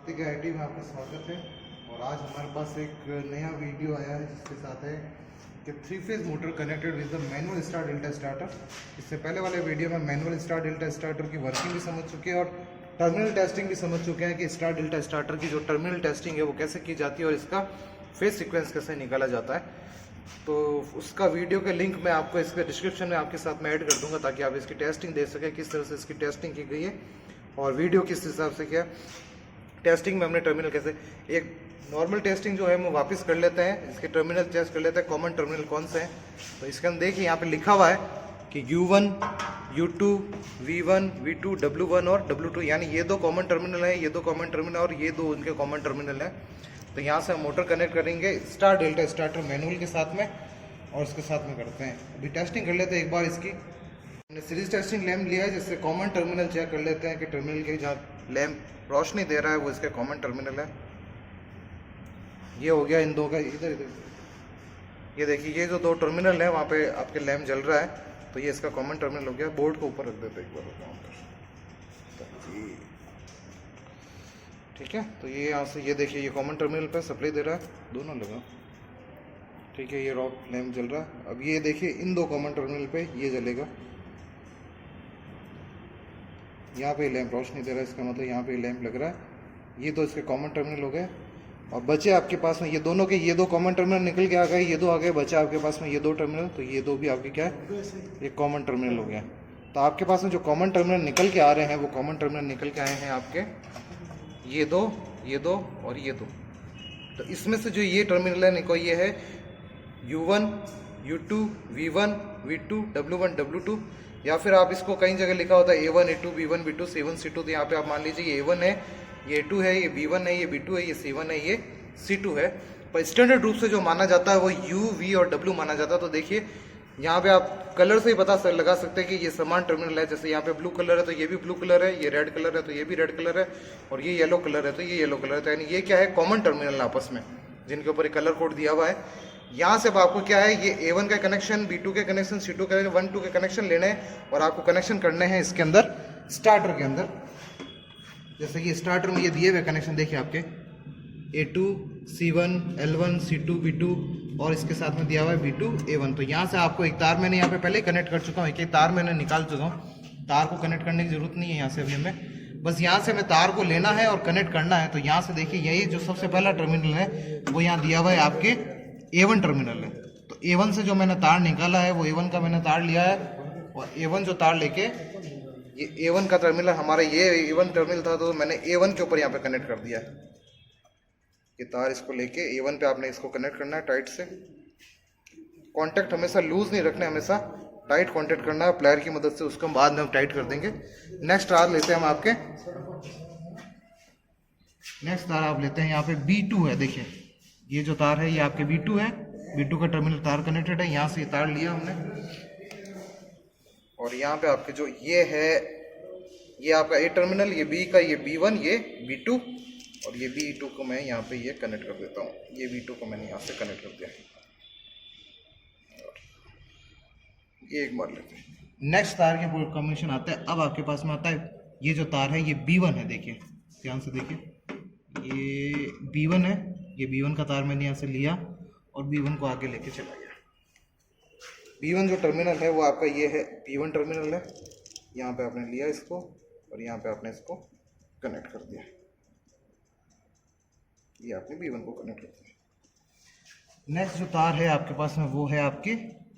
Hrithik IT में आपका स्वागत है। और आज हमारे पास एक नया वीडियो आया है जिसके साथ है कि 3 phase motor connected with the manual start delta starter. इससे पहले वाले वीडियो में मैनुअल स्टार्ट डेल्टा स्टार्टर की वर्किंग भी समझ चुके हैं और टर्मिनल टेस्टिंग भी समझ चुके हैं कि स्टार्ट डेल्टा स्टार्टर की जो टर्मिनल टेस्टिंग है वो कैसे की जाती है और इसका फेज सीक्वेंस कैसे निकाला जाता है। तो उसका वीडियो के लिंक मैं आपको इसके डिस्क्रिप्शन में आपके साथ में ऐड कर दूंगा ताकि आप इसकी टेस्टिंग देख सकें, किस तरह से इसकी टेस्टिंग की गई है और वीडियो किस हिसाब से किया। टेस्टिंग में हमने टर्मिनल कैसे, एक नॉर्मल टेस्टिंग जो है वो वापस कर लेते हैं, इसके टर्मिनल टेस्ट कर लेते हैं, कॉमन टर्मिनल कौन से हैं। तो इसके अंदर देखिए यहाँ पे लिखा हुआ है कि U1, U2, V1, V2, W1 और W2, यानी ये दो कॉमन टर्मिनल है, ये दो कॉमन टर्मिनल और ये दो उनके कॉमन टर्मिनल है। तो यहाँ से हम मोटर कनेक्ट करेंगे स्टार डेल्टा स्टार्टर मैनुअल के साथ में और इसके साथ में करते हैं। अभी टेस्टिंग कर लेते हैं एक बार इसकी। हमने सीरीज टेस्टिंग लैम्प लिया है जिससे कॉमन टर्मिनल चेक कर लेते हैं कि टर्मिनल के जहाँ लैम्प रोशनी दे रहा है वो इसके कॉमन टर्मिनल है। ये हो गया इन दो का, इधर इधर ये देखिए ये जो दो टर्मिनल है वहाँ पे आपके लैम्प जल रहा है, तो ये इसका कॉमन टर्मिनल हो गया। बोर्ड को ऊपर रख देते हैं एक बार, ठीक है। तो ये यहाँ से ये देखिए ये कॉमन टर्मिनल पे सप्लाई दे रहा है, दोनों लगा, ठीक है। ये रॉक लैम्प जल रहा है। अब ये देखिए इन दो कॉमन टर्मिनल पे ये जलेगा, यहाँ पे लैंप रोशनी दे रहा है, इसका मतलब यहाँ पे लैंप लग रहा है। ये तो इसके कॉमन टर्मिनल हो गए और बचे आपके पास में ये दोनों के, ये दो कॉमन टर्मिनल निकल के आ गए, ये दो आ गए, बचा आपके पास में ये दो टर्मिनल, तो ये दो भी आपके क्या है, ये कॉमन टर्मिनल हो गया। तो आपके पास में जो कॉमन टर्मिनल निकल के आ रहे हैं वो कॉमन टर्मिनल निकल के आए हैं आपके ये दो और ये दो। तो इसमें से जो ये टर्मिनल है निको, ये है U1, U2, V1, V2, W1, W2, या फिर आप इसको कई जगह लिखा होता है A1, A2, B1, B2, C1, C2। तो यहाँ पे आप मान लीजिए ये A1 है, ये A2 है, ये B1 है, ये B2 है, ये C1 है, ये C2 है। पर स्टैंडर्ड रूप से जो माना जाता है वो U, V और W माना जाता है। तो देखिए यहाँ पे आप कलर से ही पता लगा सकते हैं कि ये समान टर्मिनल है। जैसे यहाँ पे ब्लू कलर है तो ये भी ब्लू कलर है, ये रेड कलर है तो ये भी रेड कलर है, और ये येलो कलर है तो ये येलो कलर है। तो यानी ये क्या है, कॉमन टर्मिनल आपस में जिनके ऊपर कलर कोड दिया हुआ है। यहाँ से अब आपको क्या है, ये A1 का कनेक्शन, B2 के कनेक्शन, C2 के 1, 2 के कनेक्शन लेने हैं और आपको कनेक्शन करने हैं इसके अंदर स्टार्टर के अंदर। जैसे कि स्टार्टर में ये दिए हुए कनेक्शन देखिए आपके A2, C1, L1, C2, B2 और इसके साथ में दिया हुआ है B2, A1। तो यहाँ से आपको एक तार मैंने यहाँ पे पहले ही कनेक्ट कर चुका हूँ, एक तार मैंने निकाल चुका हूँ। तार को कनेक्ट करने की जरूरत नहीं है यहाँ से अभी हमें, बस यहाँ से हमें तार को लेना है और कनेक्ट करना है। तो यहाँ से देखिए यही जो सबसे पहला टर्मिनल है वो यहाँ दिया हुआ है आपके A1 टर्मिनल है। तो A1 से जो मैंने तार निकाला है वो A1 का मैंने तार लिया है और A1 जो तार लेके ये A1 का टर्मिनल हमारा ये A1 टर्मिनल था, तो मैंने A1 के ऊपर यहाँ पे कनेक्ट कर दिया है। ये तार इसको लेके A1 पे आपने इसको कनेक्ट करना है टाइट से। कांटेक्ट हमेशा लूज नहीं रखना है, हमेशा टाइट कांटेक्ट करना है प्लायर की मदद से, उसको बाद में हम टाइट कर देंगे। नेक्स्ट तार लेते हैं हम आपके, नेक्स्ट तार आप लेते हैं यहाँ पे B2 है। देखिए ये जो तार है ये आपके B2 है, B2 का टर्मिनल तार कनेक्टेड है। यहाँ से ये तार लिया हमने और यहाँ पे आपके जो ये है ये आपका A टर्मिनल, ये B का, ये B1, ये B2 और ये B2 को मैं यहाँ पे ये कनेक्ट कर देता हूँ। ये B2 को मैंने यहाँ से कनेक्ट कर दिया, ये एक बार लेते हैं। नेक्स्ट तार के कॉम्बिनेशन आता है। अब आपके पास में आता है ये जो तार है ये B1 है। देखिए ध्यान से देखिए ये B1 है, ये B1 का तार मैंने यहाँ से लिया और B1 को आगे लेके चला गया। B1 जो टर्मिनल है वो आपका ये है, B1 टर्मिनल है। यहाँ पे आपने लिया इसको और यहाँ पे आपने इसको कनेक्ट कर दिया, ये आपने B1 को कनेक्ट कर दिया। नेक्स्ट जो तार है आपके पास में वो है आपके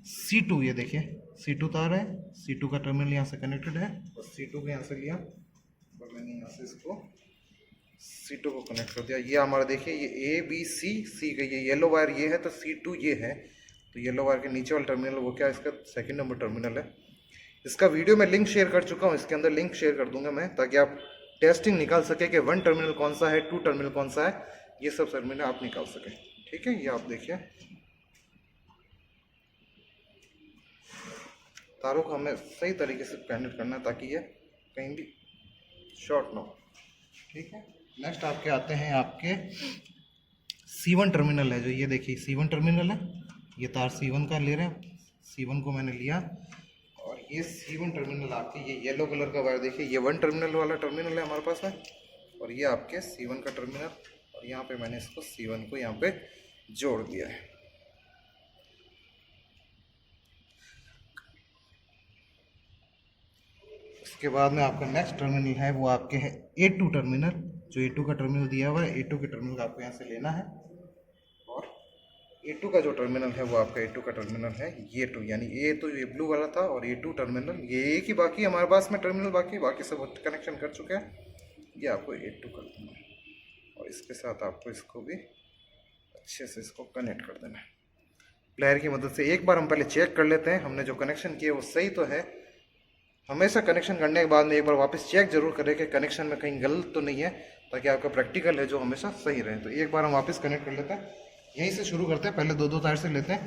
C2। ये देखिए C2 तार है, C2 का टर्मिनल यहाँ से कनेक्टेड है और C2 को यहाँ से लिया और मैंने यहाँ से इसको C2 को कनेक्ट कर दिया। ये हमारा देखिए ये A, B, C का ये येलो वायर ये है, तो C2 ये है। तो येलो वायर के नीचे वाला टर्मिनल वो क्या है, इसका सेकंड नंबर टर्मिनल है। इसका वीडियो मैं लिंक शेयर कर चुका हूँ, इसके अंदर लिंक शेयर कर दूंगा मैं, ताकि आप टेस्टिंग निकाल सके कि 1 टर्मिनल कौन सा है, 2 टर्मिनल कौन सा है, ये सब टर्मिनल आप निकाल सकें, ठीक है। ये आप देखिए तारों को हमें सही तरीके से कनेक्ट करना है ताकि ये कहीं भी शॉर्ट ना हो, ठीक है। नेक्स्ट आपके आते हैं आपके C1 टर्मिनल है, जो ये देखिए C1 टर्मिनल है। ये तार C1 का ले रहे हैं, C1 को मैंने लिया और ये C1 टर्मिनल आपके ये येलो कलर का वायर देखिए, ये 1 टर्मिनल वाला टर्मिनल है हमारे पास में। और ये आपके C1 का टर्मिनल, और यहाँ पे मैंने इसको C1 को यहाँ पे जोड़ दिया है। उसके बाद में आपका नेक्स्ट टर्मिनल है वो आपके है A2 टर्मिनल, जो A2 का टर्मिनल दिया हुआ है, A2 के टर्मिनल का आपको यहाँ से लेना है। और A2 का जो टर्मिनल है वो आपका A2 का टर्मिनल है ये 2, यानी A तो ये ब्लू वाला था और A2 टर्मिनल ये एक ही बाकी हमारे पास में टर्मिनल, बाकी सब कनेक्शन कर चुके हैं। ये आपको A2 कर देना है और इसके साथ आपको इसको भी अच्छे से इसको कनेक्ट कर देना है प्लेयर की मदद से। एक बार हम पहले चेक कर लेते हैं हमने जो कनेक्शन किया वो सही तो है। हमेशा कनेक्शन करने के बाद में एक बार वापस चेक जरूर करें कि कनेक्शन में कहीं गलत तो नहीं है, ताकि आपका प्रैक्टिकल है जो हमेशा सही रहे। तो एक बार हम वापस कनेक्ट कर लेते हैं, यहीं से शुरू करते हैं। पहले दो तार से लेते हैं।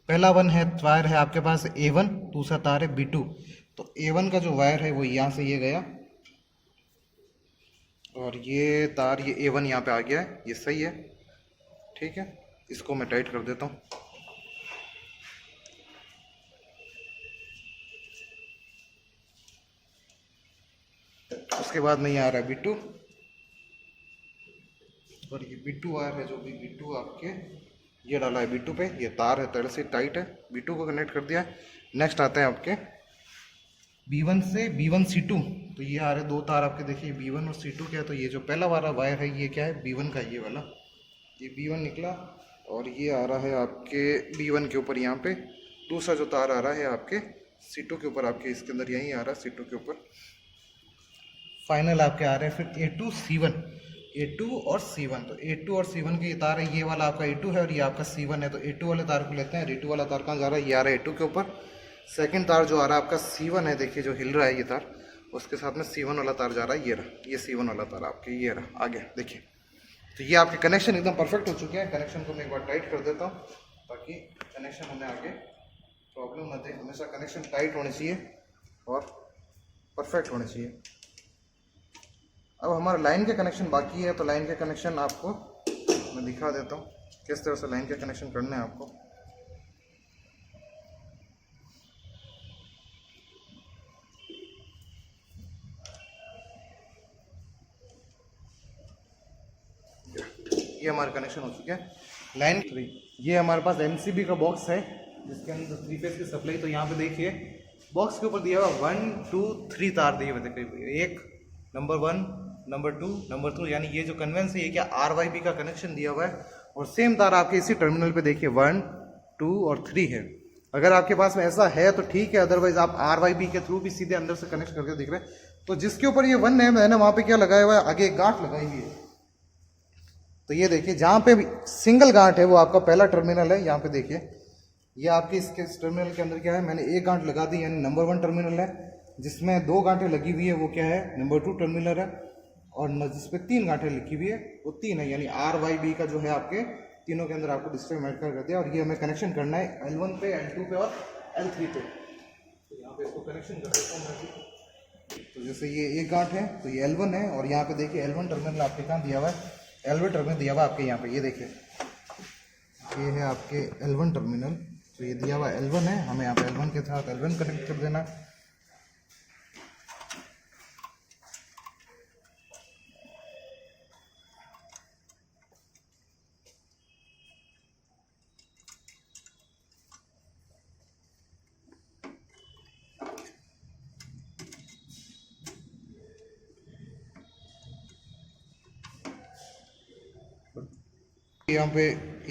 पहला वायर है आपके पास A1, दूसरा तार है B2। तो A1 का जो वायर है वो यहाँ से ये गया और ये तार ये A1 यहाँ पे आ गया है, ये सही है, ठीक है। इसको मैं टाइट कर देता हूँ। उसके बाद में ये आ रहा है B2 और ये B2 वायर है, जो भी B2 आपके ये डाला है B2 पे, ये तार है पहले से टाइट है, B2 को कनेक्ट कर दिया है। नेक्स्ट आते हैं आपके B1 से B1 C2। तो ये आ रहे दो तार आपके, देखिए B1 और C2 क्या है। तो ये जो पहला वाला वायर है ये क्या है, B1 का, ये वाला, ये B1 निकला और ये आ रहा है आपके B1 के ऊपर यहाँ पे। दूसरा जो तार आ रहा है आपके C2 के ऊपर, आपके इसके अंदर यहीं आ रहा है C2 के ऊपर। फाइनल आपके आ रहे हैं फिर A2 C1, A2 और C1। तो A2 और C1 के ये तार है, ये वाला आपका A2 है और ये आपका C1 है। तो A2 वाले तार को लेते हैं। A2 वाला तार कहाँ जा रहा है, ये आ रहा है A2 के ऊपर। सेकंड तार जो आ रहा है आपका C1 है, देखिए जो हिल रहा है ये तार, उसके साथ में C1 वाला तार जा रहा है, ये रहा, ये C1 वाला तार आपके ये रहा आगे, देखिए। तो ये आपके कनेक्शन एकदम परफेक्ट हो चुके हैं। कनेक्शन को मैं एक बार टाइट कर देता हूँ ताकि कनेक्शन हमें आगे प्रॉब्लम ना दे। हमेशा कनेक्शन टाइट होने चाहिए और परफेक्ट होने चाहिए। अब हमारा लाइन के कनेक्शन बाकी है, तो लाइन के कनेक्शन आपको मैं दिखा देता हूँ किस तरह से लाइन के कनेक्शन करने हैं आपको। ये हमारे कनेक्शन हो चुके हैं लाइन 3। ये हमारे पास MCB का बॉक्स है जिसके अंदर 3 फेज की सप्लाई। तो यहाँ पे देखिए बॉक्स के ऊपर दिया हुआ 1 2 3 तार दिए हुए, देखिए एक नंबर 1, नंबर 2, नंबर 3, यानी ये जो कन्वेंस है ये क्या RYB का कनेक्शन दिया हुआ है। और सेम तार आपके इसी टर्मिनल पे देखिए 1 2 और 3 है। अगर आपके पास में ऐसा है तो ठीक है, अदरवाइज आप RYB के थ्रू भी सीधे अंदर से कनेक्ट करके दिख रहे हैं। तो जिसके ऊपर ये 1 है मैंने वहाँ पे क्या लगाया हुआ है, आगे एक गांठ लगाई हुई है। तो ये देखिए जहाँ पे सिंगल गांठ है वो आपका पहला टर्मिनल है। यहाँ पे देखिए ये आपके इसके टर्मिनल के अंदर क्या है, मैंने एक गांठ लगा दी, यानी नंबर 1 टर्मिनल है। जिसमें 2 गांठें लगी हुई है वो क्या है, नंबर 2 टर्मिनल है। और जिसपे 3 गांठें लिखी हुई है वो 3 है, यानी RYB का जो है आपके तीनों के अंदर आपको डिस्प्ले मेड कर दिया। और ये हमें कनेक्शन करना है L1 पे, L2 पे और L3 पे। तो यहाँ पे इसको कनेक्शन कर देता हूँ मैं। तो जैसे ये एक गांठ है तो ये L1 है, और यहाँ पे देखिए L1 टर्मिनल आपके कहाँ दिया हुआ है, L1 टर्मिनल दिया हुआ आपके यहाँ पे, ये देखिए ये है आपके L1 टर्मिनल। तो ये दिया हुआ L1 है, हमें यहाँ पे L1 के साथ L1 कनेक्ट कर देना। यहाँ पे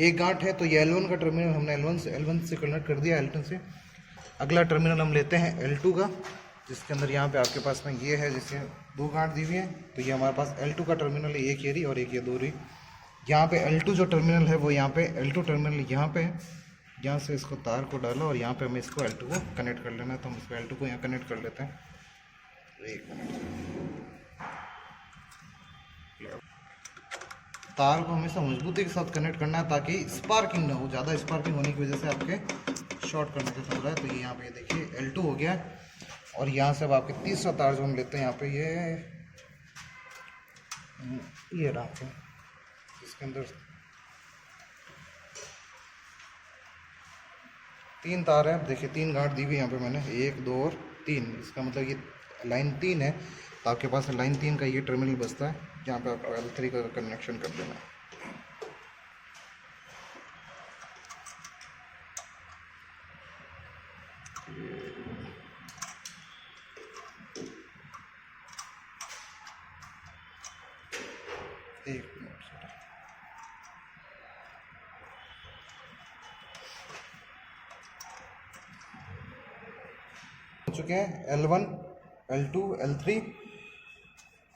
एक गांठ है तो ये L1 का टर्मिनल हमने L1 से कनेक्ट कर दिया, L2 से। अगला टर्मिनल हम लेते हैं L2 का, जिसके अंदर यहाँ पे आपके पास में ये है, जिसके 2 गांठ दी हुई है। तो ये हमारे पास L2 का टर्मिनल है, एक ये रही और एक ये 2 रही। यहाँ पे L2 जो टर्मिनल है वो यहाँ पे L2 टर्मिनल यहाँ पे, यहाँ से इसको तार को डाला और यहाँ पे हमें इसको L2 को कनेक्ट कर लेना है। तो हम इसको L2 को यहाँ कनेक्ट कर लेते हैं। एक मिनट, तार को हमेशा मजबूती के साथ कनेक्ट करना है ताकि स्पार्किंग ना हो। ज़्यादा स्पार्किंग होने की वजह से आपके शॉर्ट करने का खतरा है। तो ये यहाँ पे देखिए L2 हो गया। और यहाँ से अब आपके तीसरा तार जो हम लेते हैं यहाँ पे ये रहा आपको, इसके अंदर 3 तार है। देखिए 3 गांठ दी हुई यहाँ पे मैंने, 1 2 और 3। इसका मतलब ये लाइन 3 है। तो आपके पास लाइन 3 का ये टर्मिनल बचता है, जहाँ पे आपको L3 का कनेक्शन कर देना है। एक मिनट हो चुके हैं L1, L2, L3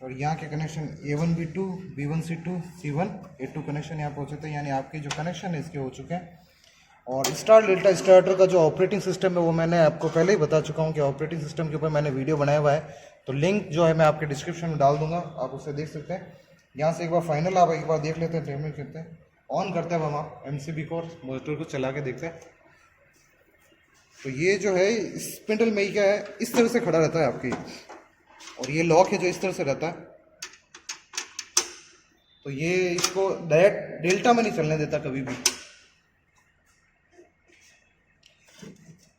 और यहाँ के connection A1 B2 B1 C2 C1 A2 connection यहाँ पहुँचे थे, यानी आपके जो कनेक्शन है इसके हो चुके हैं। और स्टार डेल्टा स्टार्टर का जो ऑपरेटिंग सिस्टम है वो मैंने आपको पहले ही बता चुका हूँ कि ऑपरेटिंग सिस्टम के ऊपर मैंने वीडियो बनाया हुआ है, तो लिंक जो है मैं आपके डिस्क्रिप्शन में डाल दूंगा, आप उसे देख सकते हैं। यहाँ से एक बार फाइनल आप एक बार देख लेते हैं, टर्मिनेट करते हैं, ऑन करते हैं, अब हम MCB को मोटर को चला के देखते हैं। तो ये जो है स्पिंडल में ही क्या है, इस तरह से खड़ा रहता है आपकी, और ये लॉक है जो इस तरह से रहता है, तो ये इसको डायरेक्ट डेल्टा में नहीं चलने देता कभी भी।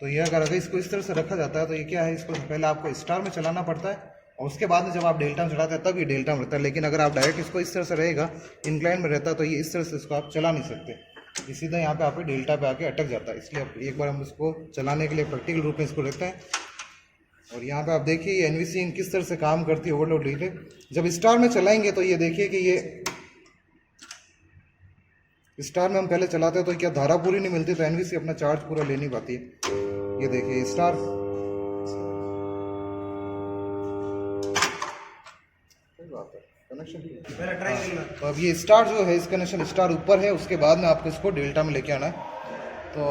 तो ये अगर इसको इस तरह से रखा जाता है तो ये क्या है, इसको पहले आपको स्टार में चलाना पड़ता है और उसके बाद में जब आप डेल्टा में चलाते हैं तब ये डेल्टा में रहता है। लेकिन अगर आप डायरेक्ट इसको इस तरह से रहेगा, इंक्लाइन में रहता है, तो ये इस तरह से इसको आप चला नहीं सकते, ये सीधा यहाँ पे आप डेल्टा पे आके अटक जाता है। इसलिए एक बार हम इसको चलाने के लिए प्रैक्टिकल रूप में इसको लेते हैं। और यहाँ पे आप देखिए ये NVC किस तरह से काम करती है, ओवरलोड रिले। जब स्टार में चलाएंगे तो ये देखिए कि ये स्टार में हम पहले चलाते हैं तो क्या धारा पूरी नहीं मिलती, तो NVC अपना चार्ज पूरा ले नहीं पाती है। ये देखिए स्टार, कनेक्शन तो अब ये स्टार जो है, इस कनेक्शन स्टार ऊपर है, उसके बाद में आपको इसको डेल्टा में लेके आना है। तो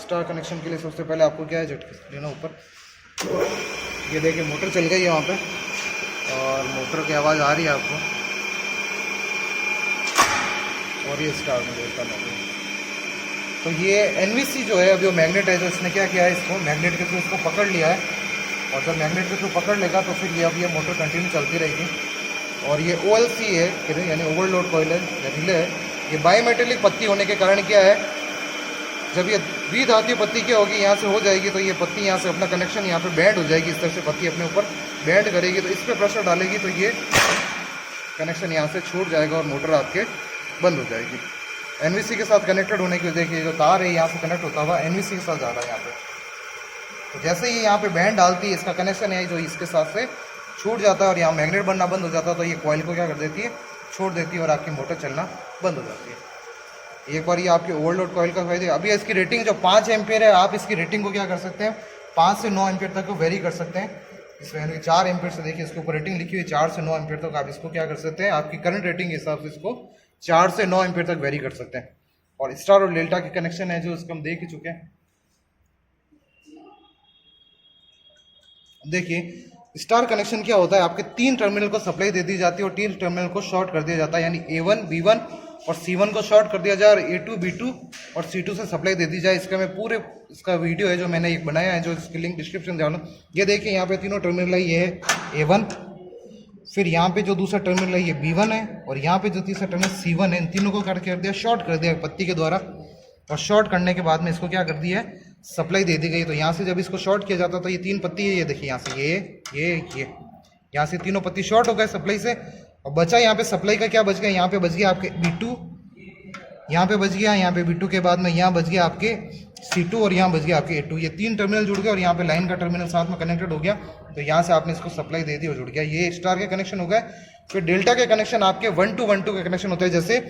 स्टार कनेक्शन के लिए सबसे पहले आपको क्या है, झटके लेना ऊपर। ये देखिए मोटर चल गई है वहाँ पे, और मोटर की आवाज़ आ रही है आपको, और ये स्टार में डेल्टा में। तो ये NVC जो है अभी वो मैग्नेट है, जो इसने क्या किया है, इसको मैग्नेट के थ्रू इसको पकड़ लिया है, और जब मैग्नेट के थ्रू पकड़ लेगा तो फिर ये अब ये मोटर कंटिन्यू चलती रहेगी। और ये OLC है, यानी ओवरलोड कॉइल है, रिले है। ये बायोमेटेलिक पत्ती होने के कारण क्या है, जब ये द्विधातीय पत्ती क्या होगी, यहाँ से हो जाएगी, तो ये पत्ती यहाँ से अपना कनेक्शन यहाँ पे बैंड हो जाएगी, इस तरह से पत्ती अपने ऊपर बैंड करेगी, तो इस पर प्रेशर डालेगी तो ये कनेक्शन यहाँ से छूट जाएगा और मोटर आपके बंद हो जाएगी। NVC के साथ कनेक्टेड होने की वजह, जो तार है यहाँ से कनेक्ट होता हुआ NVC के साथ जा रहा है यहाँ पे। तो जैसे ही यहाँ पे बैंड डालती है, इसका कनेक्शन है जो इसके साथ से छूट जाता है और यहाँ मैग्नेट बनना बंद हो जाता है, तो ये कॉइल को क्या कर देती है, छोड़ देती है और आपकी मोटर चलना बंद हो जाती है। एक बार ये आपके ओवरलोड कॉइल का फायदे। अभी इसकी रेटिंग जो 5 एम्पियर है, आप इसकी रेटिंग को क्या कर सकते हैं, 5 से 9 एम्पियर तक को वेरी कर सकते हैं। इसमें 4 एम्पियर से देखिए इसके ऊपर रेटिंग लिखी हुई है, 4 से 9 एम्पियर तक आप इसको क्या कर सकते हैं, आपकी करंट रेटिंग के हिसाब से इसको 4 से 9 एम्पियर तक वेरी कर सकते हैं। और स्टार और डेल्टा के कनेक्शन है जो इसको हम देख ही चुके हैं। देखिए स्टार कनेक्शन क्या होता है, आपके 3 टर्मिनल को सप्लाई दे दी जाती है और 3 टर्मिनल को शॉर्ट कर दिया जाता है, यानी A1 B1 और C1 को शॉर्ट कर दिया जाए और A2 B2 और C2 से सप्लाई दे दी जाए। इसका मैं पूरे इसका वीडियो है जो मैंने एक बनाया है, जो इसकी लिंक डिस्क्रिप्शन डालूँ। ये देखिए यहाँ पे तीनों टर्मिनल है, ये है A1, फिर यहाँ पे जो दूसरा टर्मिनल है ये B1 है, और यहाँ पे जो तीसरा टर्मिनल C1 है। इन तीनों को कर दिया, शॉर्ट कर दिया पत्ती के द्वारा, और शॉर्ट करने के बाद में इसको क्या कर दिया है, सप्लाई दे दी गई। तो यहाँ से जब इसको शॉर्ट किया जाता है तो ये 3 पत्ती है, ये देखिए यहाँ से ये यहाँ से तीनों पत्ती शॉर्ट हो गए सप्लाई से, और बचा यहाँ पे सप्लाई का क्या बच गया, यहाँ पे बच गया आपके B2, यहाँ पे बच गया, यहाँ पे B2 के बाद में यहाँ बच गया आपके C2 और यहाँ बच गया आपके A2। ये 3 टर्मिनल जुड़ गए और यहाँ पे लाइन का टर्मिनल साथ में कनेक्टेड हो गया, तो यहाँ से आपने इसको सप्लाई दे दी और जुड़ गया। ये स्टार के कनेक्शन हो गए। फिर डेल्टा के कनेक्शन आपके 1 to 1 2 के कनेक्शन होते हैं, जैसे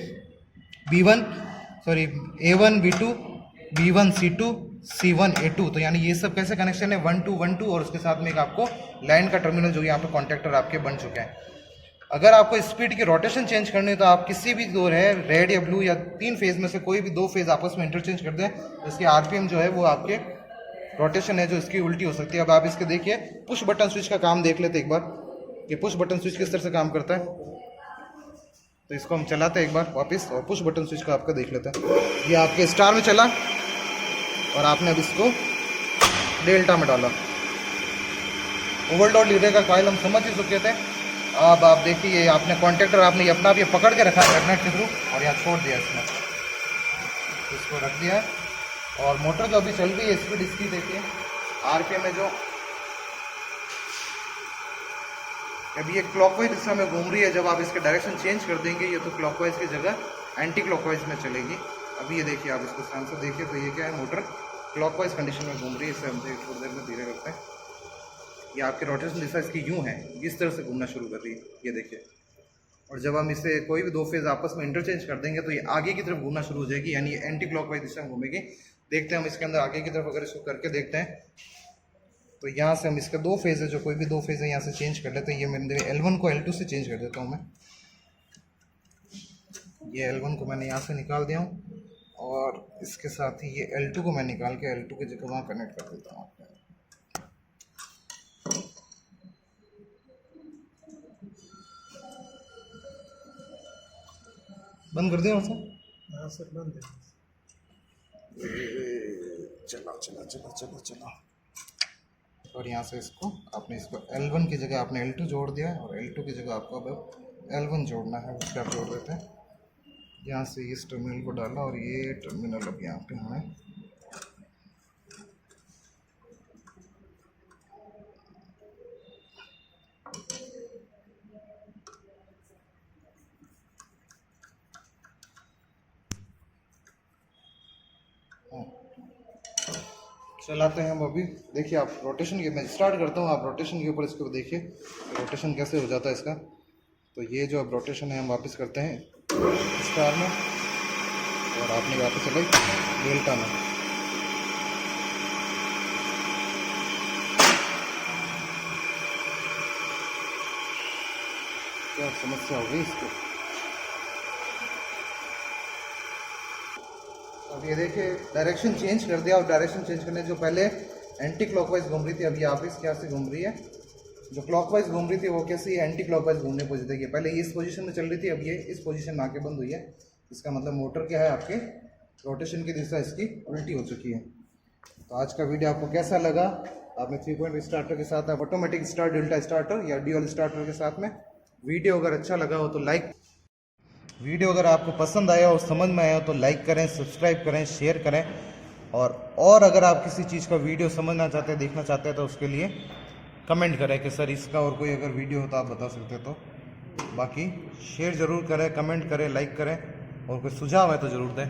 A1 B2 B1 C2 C1 A2। तो यानी ये सब कैसे कनेक्शन है, 1 to 1 2, और उसके साथ में एक आपको लाइन का टर्मिनल जो यहाँ पे कॉन्टैक्टर आपके बन चुके हैं। अगर आपको स्पीड की रोटेशन चेंज करनी है तो आप किसी भी दो है, रेड या ब्लू या 3 फेज में से कोई भी 2 फेज आपस में इंटरचेंज कर दें, तो इसकी RPM जो है वो आपके रोटेशन है जो इसकी उल्टी हो सकती है। अब आप इसके देखिए पुश बटन स्विच का काम देख लेते एक बार, ये पुश बटन स्विच किस तरह से काम करता है। तो इसको हम चलाते हैं एक बार वापस, और पुश बटन स्विच का आपका देख लेते हैं। ये आपके स्टार में चला और आपने अब इसको डेल्टा में डाला। ओवरलोड लीडर का कॉइल हम समझ ही चुके थे। अब आप देखिए आपने कॉन्टैक्टर आपने अपना आप ये पकड़ के रखा है मैग्नेट के थ्रू, और यहाँ छोड़ दिया इसमें, इसको रख दिया है। और मोटर जो अभी चल रही है स्पीड इसकी देखिए RPM में जो अब ये क्लॉकवाइज दिशा में घूम रही है। जब आप इसके डायरेक्शन चेंज कर देंगे ये तो क्लॉकवाइज की जगह एंटी क्लॉकवाइज में चलेगी। अभी ये देखिए, आप इसको ध्यान से देखिए तो ये क्या है, मोटर क्लॉकवाइज कंडीशन में घूम रही है। इसे हम थोड़ी देर में धीरे करते हैं। ये आपकी रोटेशन दिशा इसकी यूँ है, इस तरह से घूमना शुरू कर रही है, ये देखिए। और जब हम इसे कोई भी दो फेज आपस में इंटरचेंज कर देंगे तो ये आगे की तरफ घूमना शुरू हो जाएगी, यानी ये एंटी क्लॉकवाइज दिशा में घूमेगी। देखते हैं हम इसके अंदर आगे की तरफ अगर इसको करके देखते हैं तो यहाँ से हम इसके दो फेज है, जो कोई भी दो फेज है यहाँ से चेंज कर लेते हैं। ये मैंने L1 को L2 से चेंज कर देता हूँ मैं। ये L1 को मैंने यहाँ से निकाल दिया हूँ और इसके साथ ही ये L2 को मैं निकाल के L2 की जगह वहाँ कनेक्ट कर देता हूँ। बंद कर दिया सर? हाँ सर, बंद है। चला चला चला चला चला। और यहाँ से इसको आपने इसको L1 की जगह आपने L2 जोड़ दिया है और L2 की जगह आपको अब L1 जोड़ना है, उसके आप जोड़ देते हैं। यहाँ से इस टर्मिनल को डाला और ये टर्मिनल अब यहाँ पे हमें चलाते हैं हम। अभी देखिए, आप रोटेशन के, मैं स्टार्ट करता हूँ, आप रोटेशन के ऊपर इसको देखिए रोटेशन कैसे हो जाता है इसका। तो ये जो अब रोटेशन है हम वापस करते हैं स्टार में और आपने वापस चलाई डेल्टा में। क्या समस्या हो गई इसको? अब ये देखिए डायरेक्शन चेंज कर दिया और डायरेक्शन चेंज करने जो पहले एंटी क्लॉकवाइज घूम रही थी अभी आप इस क्या से घूम रही है। जो क्लॉकवाइज घूम रही थी वो कैसी एंटी क्लॉकवाइज घूमने को देखिए, पहले ये इस पोजीशन में चल रही थी, अब ये इस पोजीशन में आके बंद हुई है। इसका मतलब मोटर क्या है, आपके रोटेशन की दिशा इसकी उल्टी हो चुकी है। तो आज का वीडियो आपको कैसा लगा? आपने 3 पॉइंट स्टार्टर के साथ, आप ऑटोमेटिक स्टार्ट डेल्टा स्टार्टर या ड्यूअल स्टार्टर के साथ में। वीडियो अगर अच्छा लगा हो तो लाइक, वीडियो अगर आपको पसंद आया और समझ में आया हो तो लाइक करें, सब्सक्राइब करें, शेयर करें। और अगर आप किसी चीज़ का वीडियो समझना चाहते हैं, देखना चाहते हैं तो उसके लिए कमेंट करें कि सर इसका और कोई अगर वीडियो हो तो आप बता सकते तो। बाकी शेयर ज़रूर करें, कमेंट करें, लाइक करें और कोई सुझाव है तो ज़रूर दें।